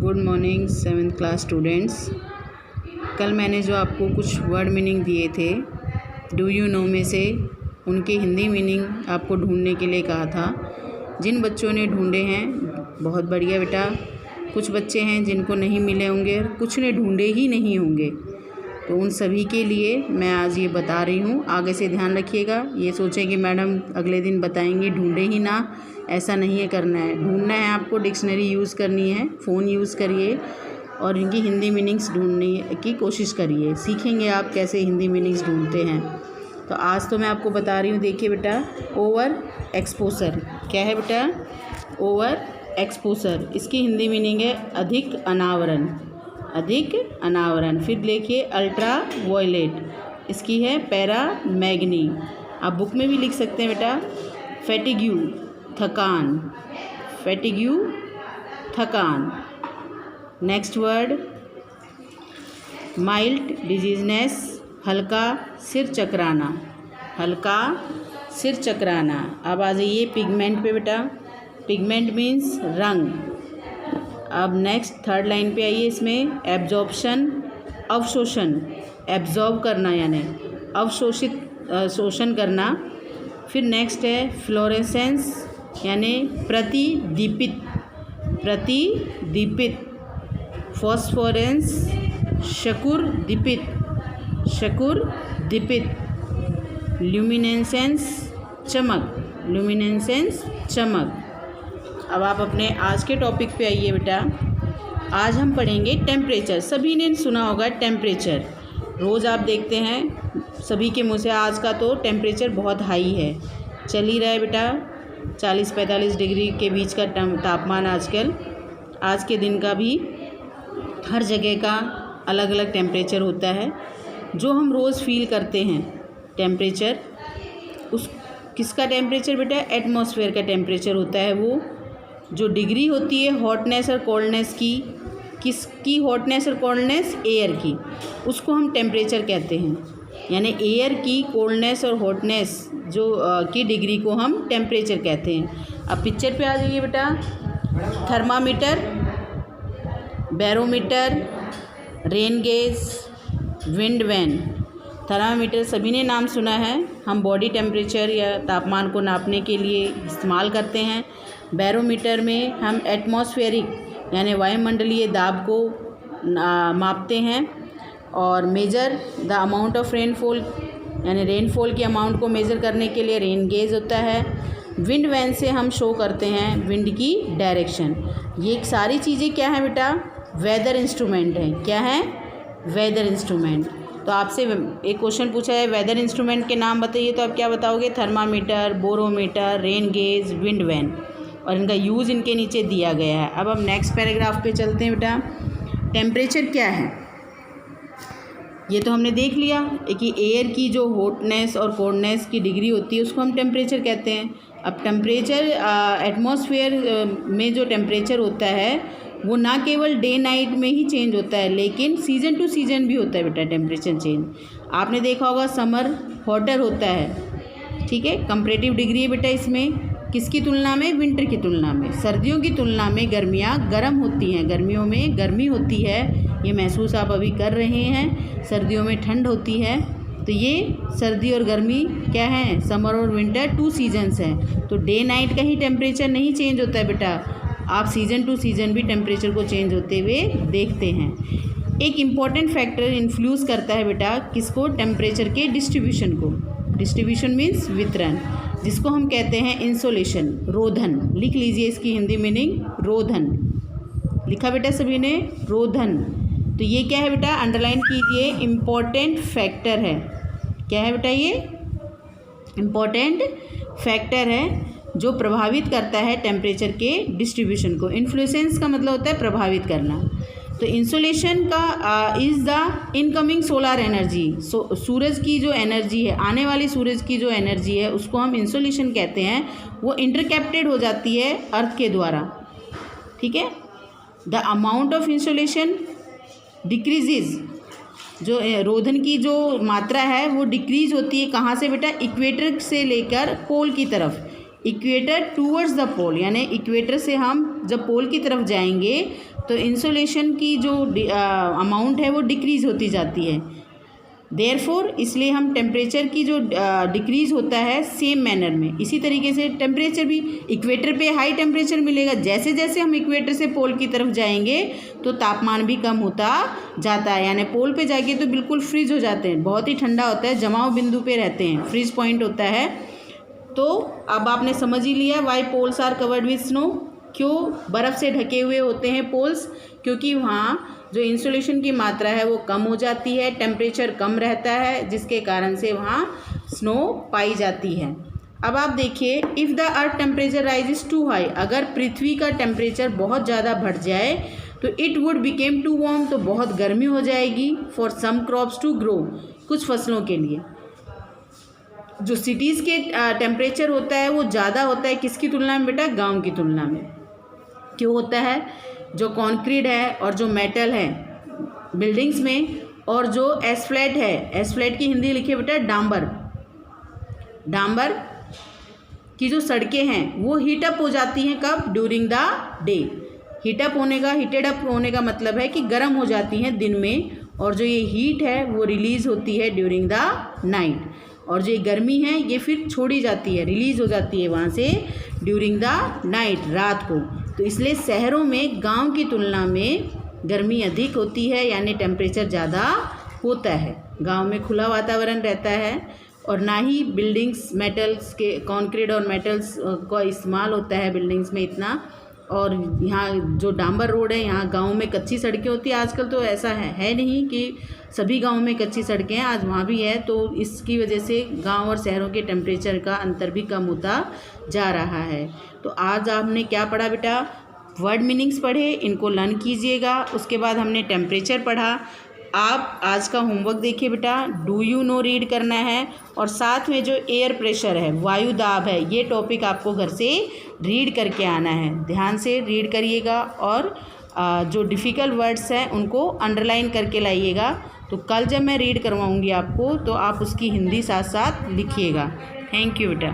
Good morning 7th class students. कल मैंने जो आपको कुछ वर्ड मीनिंग दिए थे डू यू नो में से उनके हिंदी मीनिंग आपको ढूंढने के लिए कहा था। जिन बच्चों ने ढूंढे हैं बहुत बढ़िया बेटा। कुछ बच्चे हैं जिनको नहीं मिले होंगे, कुछ ने ढूंढे ही नहीं होंगे, तो उन सभी के लिए मैं आज ये बता रही हूँ। आगे से ध्यान रखिएगा, ये सोचें कि मैडम अगले दिन बताएंगे, ढूंढे ही ना, ऐसा नहीं है करना है। ढूंढना है आपको, डिक्शनरी यूज़ करनी है, फ़ोन यूज़ करिए और इनकी हिंदी मीनिंग्स ढूंढने की कोशिश करिए। सीखेंगे आप कैसे हिंदी मीनिंग्स ढूंढते हैं। तो आज तो मैं आपको बता रही हूँ, देखिए बेटा, ओवर एक्सपोजर क्या है बेटा? ओवर एक्सपोजर, इसकी हिंदी मीनिंग है अधिक अनावरण, अधिक अनावरण। फिर देखिए अल्ट्रा वायलेट, इसकी है पैरा मैग्नी। आप बुक में भी लिख सकते हैं बेटा। फैटिग्यू, थकान, फैटिग्यू, थकान। नेक्स्ट वर्ड माइल्ड डिजीजनेस, हल्का सिर चकराना, हल्का सिर चकराना। अब आ जाइए पिगमेंट पे बेटा। पिगमेंट मीन्स रंग। अब नेक्स्ट थर्ड लाइन पे आइए, इसमें एब्जॉर्प्शन, अवशोषण, एब्जॉर्ब करना यानी अवशोषित शोषण करना। फिर नेक्स्ट है फ्लोरेसेंस यानी प्रतिदीपित, प्रतिदीपित। फॉस्फोरेंस, शकुर दीपित, शकुर दीपित। ल्यूमिनेसेंस, चमक, ल्यूमिनेसेंस, चमक। अब आप अपने आज के टॉपिक पे आइए बेटा। आज हम पढ़ेंगे टेम्परेचर। सभी ने सुना होगा टेम्परेचर, रोज़ आप देखते हैं सभी के मुँह से। आज का तो टेम्परेचर बहुत हाई है, चल ही रहा है बेटा। 40-45 डिग्री के बीच का तापमान आजकल, आज के दिन का भी हर जगह का अलग अलग टेम्परेचर होता है। जो हम रोज़ फील करते हैं टेम्परेचर, उस किसका टेम्परेचर बेटा? एटमॉस्फेयर का टेम्परेचर होता है। वो जो डिग्री होती है हॉटनेस और कोल्डनेस की, किसकी हॉटनेस और कोल्डनेस? एयर की, उसको हम टेम्परेचर कहते हैं। यानी एयर की कोल्डनेस और हॉटनेस जो की डिग्री को हम टेम्परेचर कहते हैं। अब पिक्चर पे आ जाइए बेटा। Thermometer, barometer, rain gauge, wind vane. Thermometer सभी ने नाम सुना है, हम बॉडी टेम्परेचर या तापमान को नापने के लिए इस्तेमाल करते हैं। बैरोमीटर में हम एटमॉस्फेरिक यानी वायुमंडलीय दाब को मापते हैं। और measure the amount of rainfall यानी रेनफॉल के अमाउंट को मेज़र करने के लिए रेन गेज होता है। विंड वैन से हम शो करते हैं विंड की डायरेक्शन। ये सारी चीज़ें क्या है बेटा? वेदर इंस्ट्रूमेंट है। क्या है? Weather instrument. तो आपसे एक क्वेश्चन पूछा है वेदर इंस्ट्रूमेंट के नाम बताइए, तो आप क्या बताओगे? Thermometer, barometer, rain gauge, wind vane. और इनका यूज़ इनके नीचे दिया गया है। अब हम नेक्स्ट पैराग्राफ पे चलते हैं बेटा। टेम्परेचर क्या है ये तो हमने देख लिया कि एयर की जो हॉटनेस और कोल्डनेस की डिग्री होती है उसको हम टेम्परेचर कहते हैं। अब टेम्परेचर एटमॉस्फेयर में जो टेम्परेचर होता है वो ना केवल डे नाइट में ही चेंज होता है, लेकिन सीज़न टू सीज़न भी होता है बेटा टेम्परेचर चेंज। आपने देखा होगा समर हॉटर होता है, ठीक है। कंपैरेटिव डिग्री है बेटा इसमें, किसकी तुलना में? विंटर की तुलना में। सर्दियों की तुलना में गर्मियाँ गर्म होती हैं, गर्मियों में गर्मी होती है, ये महसूस आप अभी कर रहे हैं। सर्दियों में ठंड होती है। तो ये सर्दी और गर्मी क्या है? समर और विंटर 2 सीजन्स हैं। तो डे नाइट का ही टेम्परेचर नहीं चेंज होता है बेटा, आप सीज़न टू सीज़न भी टेम्परेचर को चेंज होते हुए देखते हैं। एक इम्पॉर्टेंट फैक्टर इन्फ्लुएंस करता है बेटा किसको? टेम्परेचर के डिस्ट्रीब्यूशन को। डिस्ट्रीब्यूशन मीन्स वितरण, जिसको हम कहते हैं इंसोलेशन, रोधन। लिख लीजिए इसकी हिंदी मीनिंग, रोधन। लिखा बेटा सभी ने? रोधन। तो ये क्या है बेटा? अंडरलाइन कीजिए, इम्पॉर्टेंट फैक्टर है। क्या है बेटा? ये इम्पॉर्टेंट फैक्टर है जो प्रभावित करता है टेम्परेचर के डिस्ट्रीब्यूशन को। इन्फ्लुएंस का मतलब होता है प्रभावित करना। तो इंसोलेशन का is the incoming solar energy. सूरज की जो एनर्जी है, आने वाली सूरज की जो एनर्जी है उसको हम इंसोलेशन कहते हैं। वो इंटरकैप्टेड हो जाती है अर्थ के द्वारा, ठीक है। The amount of insolation decreases, जो रोधन की जो मात्रा है वो डिक्रीज होती है। कहाँ से बेटा? इक्वेटर से लेकर पोल की तरफ। इक्वेटर टूवर्ड्स द पोल, यानी इक्वेटर से हम जब पोल की तरफ जाएंगे तो इंसोलेशन की जो अमाउंट है वो डिक्रीज़ होती जाती है। देयरफॉर इसलिए हम टेम्परेचर की जो डिक्रीज़ होता है सेम मैनर में, इसी तरीके से टेम्परेचर भी इक्वेटर पे हाई टेम्परेचर मिलेगा। जैसे जैसे हम इक्वेटर से पोल की तरफ जाएंगे तो तापमान भी कम होता जाता है, यानी पोल पे जाके तो बिल्कुल फ्रीज हो जाते हैं, बहुत ही ठंडा होता है, जमाव बिंदु पे रहते हैं, फ्रीज पॉइंट होता है। तो अब आपने समझ ही लिया why poles are covered with snow, क्यों बर्फ़ से ढके हुए होते हैं पोल्स, क्योंकि वहाँ जो इंसोलेशन की मात्रा है वो कम हो जाती है, टेम्परेचर कम रहता है, जिसके कारण से वहाँ स्नो पाई जाती है। अब आप देखिए, if the earth temperature rises to high, अगर पृथ्वी का टेम्परेचर बहुत ज़्यादा बढ़ जाए तो it would became too warm, तो बहुत गर्मी हो जाएगी। For some crops to grow, कुछ फसलों के लिए। जो सिटीज़ के टेम्परेचर होता है वो ज़्यादा होता है किसकी तुलना में बेटा? गांव की तुलना में। क्यों होता है? जो कंक्रीट है और जो मेटल है बिल्डिंग्स में, और जो एस्फल्ट है, एस्फल्ट की हिंदी लिखिए बेटा डांबर, डांबर की जो सड़कें हैं वो हीट अप हो जाती हैं कब? During the day. हीटअप होने का, हीटेड अप होने का मतलब है कि गर्म हो जाती हैं दिन में, और जो ये हीट है वो रिलीज़ होती है ड्यूरिंग द नाइट, और जो ये गर्मी है ये फिर छोड़ी जाती है, रिलीज़ हो जाती है वहाँ से ड्यूरिंग द नाइट, रात को। तो इसलिए शहरों में गांव की तुलना में गर्मी अधिक होती है, यानी टेम्परेचर ज़्यादा होता है। गांव में खुला वातावरण रहता है और ना ही बिल्डिंग्स मेटल्स के, कंक्रीट और मेटल्स का इस्तेमाल होता है बिल्डिंग्स में इतना। और यहाँ जो डांबर रोड है, यहाँ गांव में कच्ची सड़कें होती है। आजकल तो ऐसा है नहीं कि सभी गांव में कच्ची सड़कें हैं, आज वहाँ भी है। तो इसकी वजह से गांव और शहरों के टेम्परेचर का अंतर भी कम होता जा रहा है। तो आज आपने क्या पढ़ा बेटा? वर्ड मीनिंग्स पढ़े, इनको लर्न कीजिएगा। उसके बाद हमने टेम्परेचर पढ़ा। आप आज का होमवर्क देखिए बेटा, डू यू नो रीड करना है, और साथ में जो एयर प्रेशर है, वायु दाब है, ये टॉपिक आपको घर से रीड करके आना है। ध्यान से रीड करिएगा और जो डिफ़िकल्ट वर्ड्स हैं उनको अंडरलाइन करके लाइएगा। तो कल जब मैं रीड करवाऊँगी आपको तो आप उसकी हिंदी साथ साथ लिखिएगा। थैंक यू बेटा।